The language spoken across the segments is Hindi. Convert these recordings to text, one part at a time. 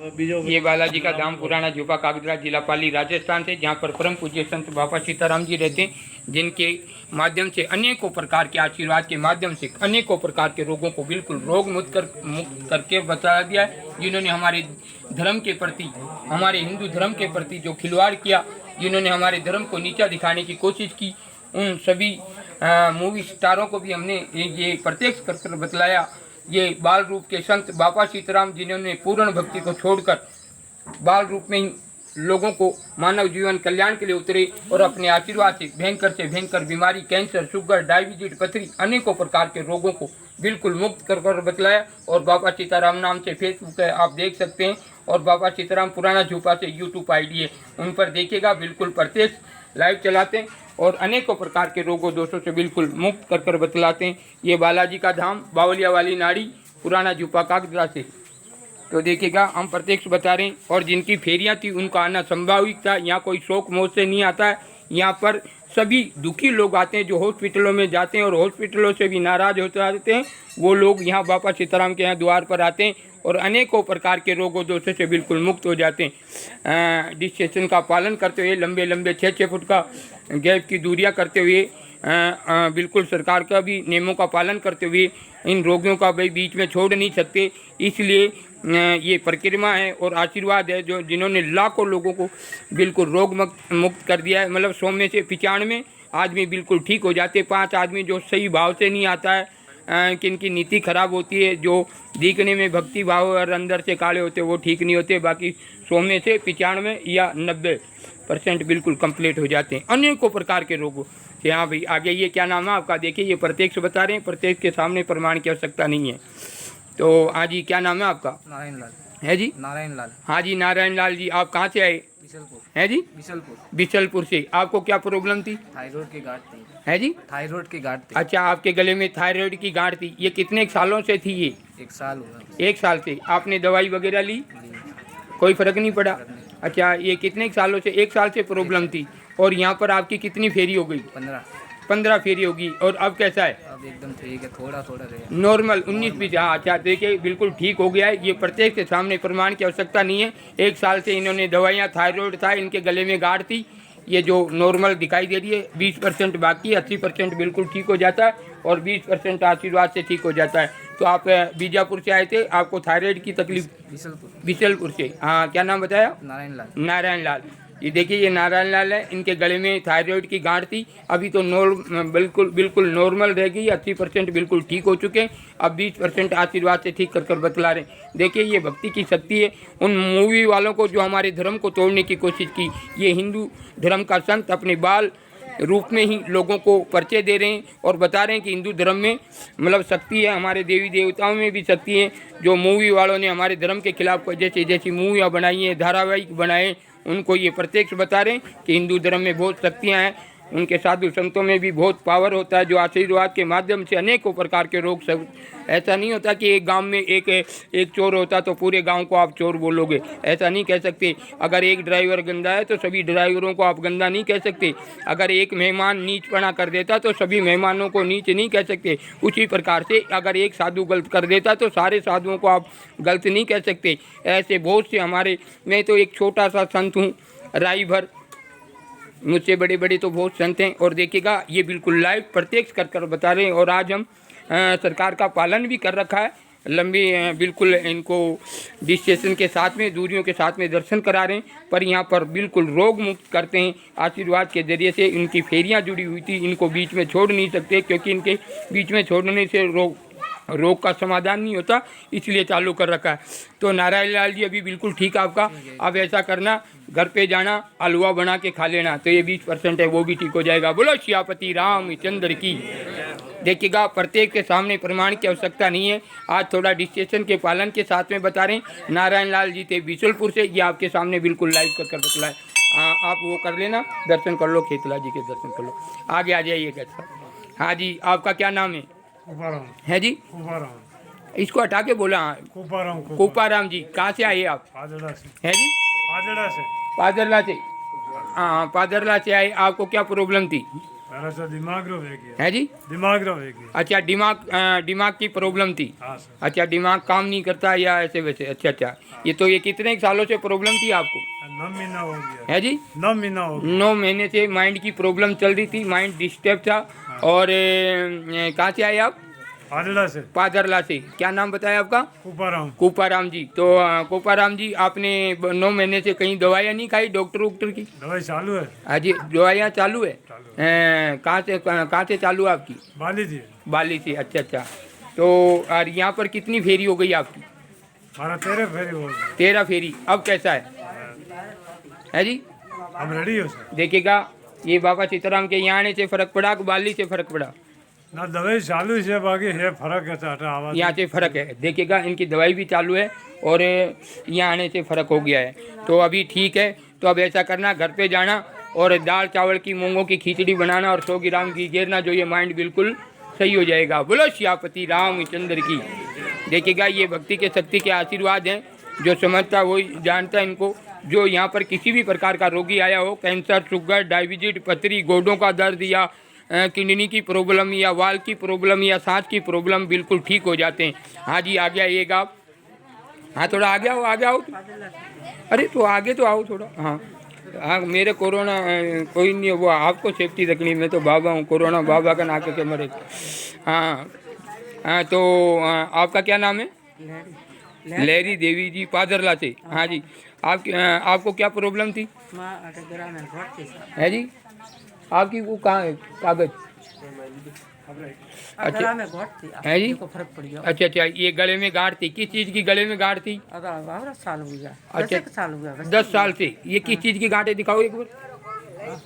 ये बालाजी का धाम पुराना झूपा कागजरा जिला पाली राजस्थान से, जहाँ पर परम पूज्य संत बाबा सीताराम जी रहते हैं, जिनके माध्यम से अनेकों प्रकार के आशीर्वाद के माध्यम से अनेकों प्रकार के रोगों को बिल्कुल रोग मुक्त करके बता दिया है। जिन्होंने हमारे धर्म के प्रति, हमारे हिंदू धर्म के प्रति जो खिलवाड़ किया, जिन्होंने हमारे धर्म को नीचा दिखाने की कोशिश की, उन सभी मूवी स्टारों को भी हमने ये प्रत्यक्ष कर बतलाया। ये बाल रूप के संत बाबा सीताराम, जिन्होंने पूर्ण भक्ति को छोड़कर बाल रूप में ही लोगों को मानव जीवन कल्याण के लिए उतरे और अपने आशीर्वाद से भयंकर बीमारी, कैंसर, शुगर, डायबिटीज, पथरी, अनेकों प्रकार के रोगों को बिल्कुल मुक्त कर बतलाया। और बाबा सीताराम नाम से फेसबुक है, आप देख सकते हैं, और बाबा सीताराम पुराना झूपा से यूट्यूब आईडी है, उन पर देखिएगा। बिल्कुल प्रत्यक्ष लाइव चलाते हैं और अनेकों प्रकार के रोगों दोषों से बिल्कुल मुक्त कर बतलाते हैं। ये बालाजी का धाम, बावलिया वाली नाड़ी, पुराना झूपा कागजरा से। तो देखिएगा, हम प्रत्यक्ष बता रहे हैं। और जिनकी फेरियां थी उनका आना संभाविक था। यहाँ कोई शोक मोह से नहीं आता है। यहाँ पर सभी दुखी लोग आते हैं जो हॉस्पिटलों में जाते हैं और हॉस्पिटलों से भी नाराज होते आते हैं, वो लोग यहाँ बाबा सीताराम के यहाँ द्वार पर आते हैं और अनेकों प्रकार के रोगों दोषों से बिल्कुल मुक्त हो जाते हैं। डिस्टेंस का पालन करते हुए, लंबे लंबे 6-6 फुट का गैप की दूरियां करते हुए, बिल्कुल सरकार का भी नियमों का पालन करते हुए इन रोगियों का भाई बीच में छोड़ नहीं सकते। इसलिए ये परिक्रमा है और आशीर्वाद है जो जिन्होंने लाखों लोगों को बिल्कुल रोग मुक्त कर दिया है। मतलब 100 में से 95 आदमी बिल्कुल ठीक हो जाते। 5 आदमी जो सही भाव से नहीं आता है, कि इनकी नीति खराब होती है, जो दिखने में भक्ति भाव और अंदर से काले होते, वो ठीक नहीं होते। बाकी 100 में से 95 या 90% बिल्कुल कंप्लीट हो जाते हैं अनेकों प्रकार के रोगों से। हाँ भाई, आगे ये क्या नाम है आपका? देखिए, ये प्रत्यक्ष बता रहे हैं, प्रत्यक्ष के सामने प्रमाण की आवश्यकता नहीं है। तो हाँ जी, क्या नाम है आपका? नारायण लाल है जी? नारायण लाल। हाँ जी, नारायण लाल जी, आप कहाँ से आए? बिशलपुर। है जी? बिशलपुर से। आपको क्या प्रॉब्लम थी? थायराइड की गांठ थी। है जी? थायराइड की गांठ थी। अच्छा, आपके गले में थायराइड की गांठ थी। ये कितने सालों से थी ये? 1 साल हुआ। 1 साल से। आपने दवाई वगैरह ली? कोई फर्क नहीं पड़ा? अच्छा, ये कितने सालों से? 1 साल से प्रॉब्लम थी। और यहाँ पर आपकी कितनी फेरी हो गई? 15 फेरी होगी। और अब कैसा है? अब एकदम ठीक है, थोड़ा रहे नॉर्मल 19-20। हाँ, अच्छा, देखिए बिल्कुल ठीक हो गया है। ये प्रत्येक के सामने प्रमाण की आवश्यकता नहीं है। 1 साल से इन्होंने दवाइयाँ, थायराइड था, इनके गले में गांठ थी, ये जो नॉर्मल दिखाई दे रही है। 20% बाकी, 80% बिल्कुल ठीक हो जाता है और 20% आशीर्वाद से ठीक हो जाता है। तो आप बीजापुर से आए थे, आपको थायराइड की तकलीफ? बिशलपुर से। हाँ, क्या नाम बताया? नारायण लाल। ये देखिए, ये नारायण लाल है, इनके गले में थायराइड की गांठ थी। अभी तो बिल्कुल नॉर्मल रह गई। 80% बिल्कुल ठीक हो चुके हैं। अब 20% आशीर्वाद से ठीक कर बतला रहे हैं। देखिए, ये भक्ति की शक्ति है। उन मूवी वालों को जो हमारे धर्म को तोड़ने की कोशिश की, ये हिंदू धर्म का संत अपने बाल रूप में ही लोगों को परिचय दे रहे हैं और बता रहे हैं कि हिंदू धर्म में मतलब शक्ति है, हमारे देवी देवताओं में भी शक्ति है। जो मूवी वालों ने हमारे धर्म के खिलाफ जैसी मूवियाँ बनाई हैं, धारावाहिक बनाए, उनको ये प्रत्यक्ष बता रहे हैं कि हिंदू धर्म में बहुत शक्तियाँ हैं। उनके साधु संतों में भी बहुत पावर होता है, जो आशीर्वाद के माध्यम से अनेकों प्रकार के रोग सब। ऐसा नहीं होता कि एक गांव में एक चोर होता तो पूरे गांव को आप चोर बोलोगे, ऐसा नहीं कह सकते। अगर एक ड्राइवर गंदा है तो सभी ड्राइवरों को आप गंदा नहीं कह सकते। अगर एक मेहमान नीचपना कर देता तो सभी मेहमानों को नीच नहीं कह सकते। उसी प्रकार से अगर एक साधु गलत कर देता तो सारे साधुओं को आप गलत नहीं कह सकते। ऐसे बहुत से हमारे, मैं तो एक छोटा सा संत हूँ, राई भर, मुझसे बड़े बड़े तो बहुत संत हैं। और देखिएगा, ये बिल्कुल लाइव प्रत्यक्ष कर बता रहे हैं। और आज हम सरकार का पालन भी कर रखा है। लंबी बिल्कुल इनको डिस्टेंस के साथ में, दूरियों के साथ में दर्शन करा रहे हैं, पर यहाँ पर बिल्कुल रोग मुक्त करते हैं आशीर्वाद के जरिए से। इनकी फेरियाँ जुड़ी हुई थी, इनको बीच में छोड़ नहीं सकते, क्योंकि इनके बीच में छोड़ने से रोग का समाधान नहीं होता, इसलिए चालू कर रखा है। तो नारायण लाल जी, अभी बिल्कुल ठीक आपका। अब ऐसा करना, घर पे जाना, हलवा बना के खा लेना, तो ये 20% है, वो भी ठीक हो जाएगा। बोलो सियापति रामचंद्र की। देखिएगा, प्रत्येक के सामने प्रमाण की आवश्यकता नहीं है। आज थोड़ा डिस्टेंस के पालन के साथ में बता रहे हैं। नारायण लाल जी थे बिशलपुर से, ये आपके सामने बिल्कुल लाइव कर बतलाए। आप वो कर लेना, दर्शन कर लो, खेतला जी के दर्शन कर लो। आगे आ जाइए कैसा। हाँ जी, आपका क्या नाम है? है जी? इसको हटा के बोला। कुपाराम जी, कहाँ से आए आप? है जी? पादरला से। हाँ, पादरला से आए। आपको क्या प्रॉब्लम थी? તારા સર દિમાગ રો વે ગયા है जी? દિમાગ રો વે ગયા अच्छा, दिमाग की प्रॉब्लम थी। हाँ सर अच्छा, दिमाग काम नहीं करता या ऐसे वैसे? अच्छा अच्छा, ये तो ये कितने सालों से प्रॉब्लम थी आपको? 9 महीना हो गया है जी? 9 महीना हो गया 9 महीने से माइंड की प्रॉब्लम चल रही थी, माइंड डिस्टर्ब था। और कहाँ से आए आप? पादला से पादरला से। क्या नाम बताया आपका? कुपाराम कोपाराम जी। तो कोपाराम जी, आपने 9 महीने से कहीं दवाइयाँ नहीं खाई डॉक्टर की? दवाई चालू है हाँ जी, दवाइयाँ चालू है। चालू कहाँ से चालू है आपकी? बाली थी बाली से। अच्छा अच्छा, तो और यहाँ पर कितनी फेरी हो गई आपकी? मारा तेरे फेरी बोल 13 फेरी। अब कैसा है जी? हम रेडी हो सर देखिएगा, ये बाबा सीताराम के यहाँ आने से फर्क पड़ा कि बाली से फर्क पड़ा? ना दवाई चालू है बाकी है फर्क है चाटा आवाज यहाँ से फर्क है। देखिएगा, इनकी दवाई भी चालू है और यहाँ आने से फर्क हो गया है, तो अभी ठीक है। तो अब ऐसा करना, घर पे जाना और दाल चावल की मूंगों की खिचड़ी बनाना और 100 ग्राम घी घेरना, जो ये माइंड बिल्कुल सही हो जाएगा। बोलो सियापति रामचंद्र की। देखिएगा, ये भक्ति के शक्ति के आशीर्वाद हैं, जो समझता वही जानता है इनको। जो यहाँ पर किसी भी प्रकार का रोगी आया हो, कैंसर, शुगर, डायबिटीज, पथरी, गोडों का दर्द या किडनी की प्रॉब्लम या वाल की प्रॉब्लम या सांस की प्रॉब्लम, बिल्कुल ठीक हो जाते हैं। हाँ जी, आगे आइएगा आप। हाँ, थोड़ा आगे आओ, आगे आओ। अरे तो आगे तो आओ थोड़ा। हाँ हाँ, मेरे कोरोना कोई नहीं है, वो आपको सेफ्टी रखनी। मैं तो बाबा हूँ, कोरोना बाबा का नाक के मरे। हाँ हाँ, तो आपका क्या नाम है? लहरी देवी जी, पादरला से। हाँ जी, आपको क्या प्रॉब्लम थी? है जी? आपकी वो कहाँ है कागज? अच्छा है जी? फर्क पड़ गया। अच्छा अच्छा, ये गले में गांठ थी। किस चीज़ की गले में गांठ थी? साल हो गया। अच्छा, 10 साल हो गया बस। 10 साल से। ये किस चीज़ की गांठ है, दिखाओ एक बार।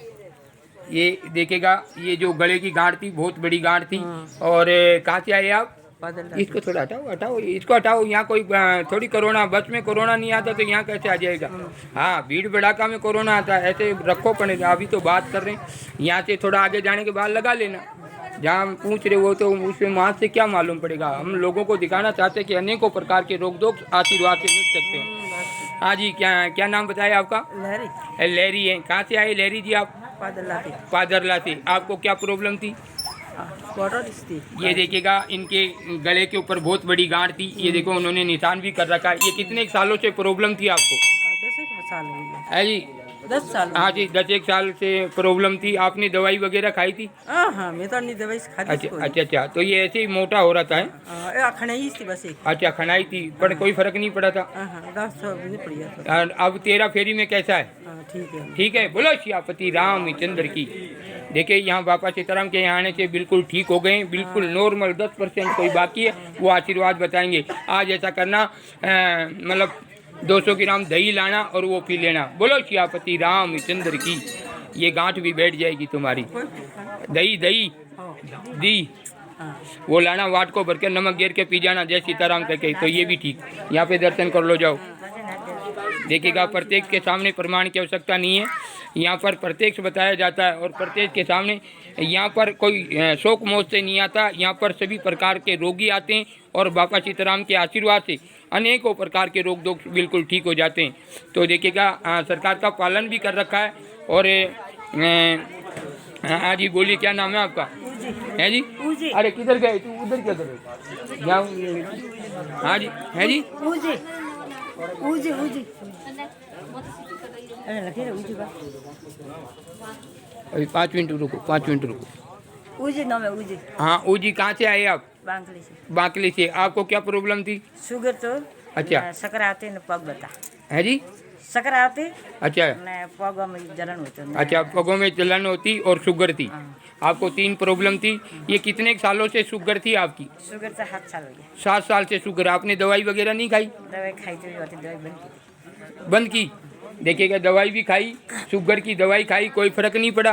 ये देखेगा, ये जो गले की गांठ थी, बहुत बड़ी गांठ थी। और कहाँ से आए आप? इसको थोड़ा हटाओ, हटाओ, इसको हटाओ। यहाँ कोई थोड़ी कोरोना, बस में कोरोना नहीं आता तो यहाँ कैसे आ जाएगा? हाँ, भीड़ भड़ाका में कोरोना आता है, ऐसे रखो पड़ेगा। अभी तो बात कर रहे हैं, यहाँ से थोड़ा आगे जाने के बाद लगा लेना। जहाँ हम पूछ रहे हो तो उसमें वहाँ से क्या मालूम पड़ेगा? हम लोगों को दिखाना चाहते हैं कि अनेकों प्रकार के रोग दोग आशीर्वाद से मिल सकते हैं। हाँ जी, क्या नाम बताया आपका? लहरी। लहरी है। कहाँ से आए लहरी जी आप? पादरला से। आपको क्या प्रॉब्लम थी? ये देखिएगा, इनके गले के ऊपर बहुत बड़ी गांठ थी। ये देखो, उन्होंने निशान भी कर रखा है। ये कितने सालों से प्रॉब्लम थी आपको? 10 साल हो गया। है जी? 10 साल। हाँ जी, 10 साल से प्रॉब्लम थी। आपने दवाई वगैरह खाई थी? हाँ, मैं तो नहीं दवाई खाती। अच्छा अच्छा अच्छा, तो ये ऐसे ही मोटा हो रहा था? खनाई थी बस एक। अच्छा, खनाई थी, पर कोई फर्क नहीं पड़ा था? 10 नहीं पड़ गया। और अब 13 फेरी में कैसा है? ठीक है। ठीक है। बोलो सियापति रामचंद्र की। देखिए, यहाँ बाबा सीताराम के यहाँ आने से बिल्कुल ठीक हो गए, बिल्कुल नॉर्मल। 10% कोई बाकी है, वो आशीर्वाद बताएंगे। आज ऐसा करना, मतलब 200 ग्राम दही लाना और वो पी लेना। बोलो सियापति रामचंद्र की। ये गांठ भी बैठ जाएगी तुम्हारी। दही दी वो लाना, वाट को भर के नमक गिर के पी जाना, जय सीताराम करके, तो ये भी ठीक। यहाँ पे दर्शन कर लो, जाओ। देखिएगा, प्रत्येक के सामने प्रमाण की आवश्यकता नहीं है। यहाँ पर प्रत्यक्ष बताया जाता है और प्रत्येक के सामने। यहाँ पर कोई शोक मौत से नहीं आता। यहाँ पर सभी प्रकार के रोगी आते हैं और बाबा सीताराम के आशीर्वाद से अनेकों प्रकार के रोग दोग बिल्कुल ठीक हो जाते हैं। तो देखिएगा, सरकार का पालन भी कर रखा है। और हाँ जी, बोलिए, क्या नाम है आपका? है जी? अरे किधर गए तू? उधर क्या कर? हाँ जी, है जी? अभी 5 मिनट रुको, 5 मिनट रुको। उजी नाम है उजी। हाँ, उजी। कहाँ से आए आप? बांकली से। बांकली से। आपको क्या प्रॉब्लम थी? शुगर तो। अच्छा। शक्कर आते न पग बता। है जी? शक्कर आते। अच्छा। न पगों में जलन होती। अच्छा, पगों में जलन होती और शुगर थी। आपको 3 प्रॉब्लम थी। ये कितने सालों से शुगर थी आपकी? शुगर से 7 साल हो गया। 7 साल से शुगर। आपने दवाई वगैरह नहीं खाई? दवाई खाई तो दवाई बंद की। बंद की। देखिएगा, दवाई भी खाई, शुगर की दवाई खाई, कोई फर्क नहीं पड़ा।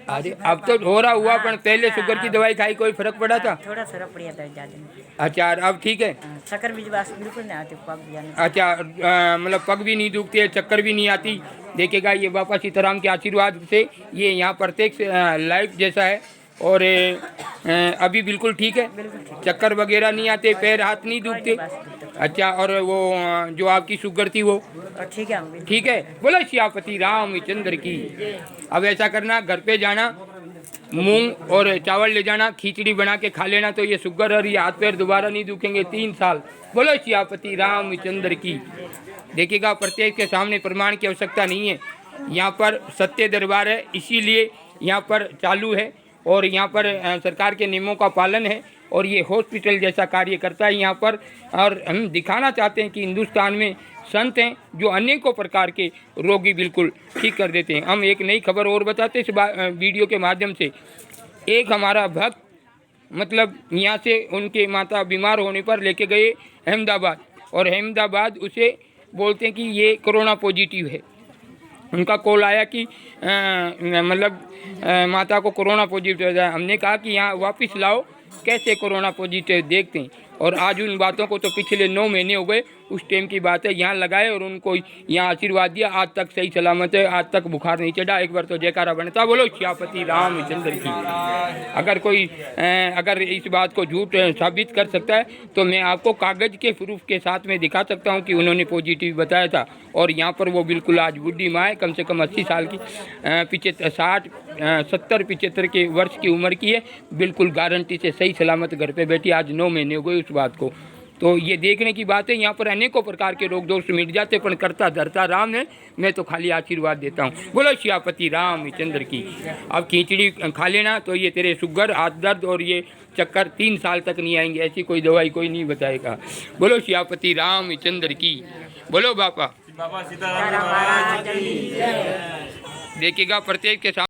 अरे अब तो हो रहा हुआ, पर पहले शुगर की दवाई खाई, कोई फर्क पड़ा था? थोड़ा फर्क पड़ा था, ज्यादा नहीं। अच्छा, अब ठीक है? चक्कर भी बिल्कुल नहीं आते, पग भी जाने। अच्छा, मतलब पग भी नहीं दुखती है, चक्कर भी नहीं आती। देखिएगा, ये बाबा सीताराम के आशीर्वाद से ये यहाँ प्रत्येक लाइफ जैसा है। और अभी बिल्कुल ठीक है, चक्कर वगैरह नहीं आते, पैर हाथ नहीं दुखते। अच्छा, और वो जो आपकी शुगर थी वो और ठीक है हम भी ठीक है? बोलो सियापति रामचंद्र की। अब ऐसा करना, घर पे जाना, मूंग और चावल ले जाना, खिचड़ी बना के खा लेना, तो ये शुगर और ये हाथ पैर दोबारा नहीं दुखेंगे 3 साल। बोलो सियापति रामचंद्र की। देखिएगा, प्रत्येक के सामने प्रमाण की आवश्यकता नहीं है। यहाँ पर सत्य दरबार है, इसीलिए यहाँ पर चालू है और यहाँ पर सरकार के नियमों का पालन है और ये हॉस्पिटल जैसा कार्य करता है यहाँ पर। और हम दिखाना चाहते हैं कि हिंदुस्तान में संत हैं जो अनेकों प्रकार के रोगी बिल्कुल ठीक कर देते हैं। हम एक नई खबर और बताते हैं इस वीडियो के माध्यम से। एक हमारा भक्त मतलब यहाँ से उनके माता बीमार होने पर लेके गए अहमदाबाद, और अहमदाबाद उसे बोलते हैं कि ये कोरोना पॉजिटिव है। उनका कॉल आया कि माता को कोरोना पॉजिटिव है। हमने कहा कि यहाँ वापस लाओ, कैसे कोरोना पॉजिटिव देखते हैं। और आज उन बातों को तो पिछले 9 महीने हो गए, उस टाइम की बात है। यहाँ लगाए और उनको यहाँ आशीर्वाद दिया, आज तक सही सलामत है, आज तक बुखार नहीं चढ़ा। एक बार तो जयकारा बनता, बोलो सियापति रामचंद्र की। अगर इस बात को झूठ साबित कर सकता है तो मैं आपको कागज़ के प्रूफ के साथ में दिखा सकता हूँ कि उन्होंने पॉजिटिव बताया था। और यहाँ पर वो बिल्कुल आज बुढ़ी माँ है, कम से कम 80 साल की, 70-75 के वर्ष की उम्र की है, बिल्कुल गारंटी से सही सलामत घर पे बैठी। आज 9 महीने हो गए उस बात को। तो ये देखने की बात है। यहाँ पर अनेकों प्रकार के रोग दोष मिट जाते, पर करता धरता राम है। मैं तो खाली आशीर्वाद देता हूँ। बोलो सियापति रामचंद्र की। अब खिचड़ी खा लेना तो ये तेरे शुगर, हाथ दर्द और ये चक्कर 3 साल तक नहीं आएंगे। ऐसी कोई दवाई कोई नहीं बताएगा। बोलो सियापति रामचंद्र की। बोलो बापा। सीताराम महाराज की जय। देखिएगा, प्रत्येक के साथ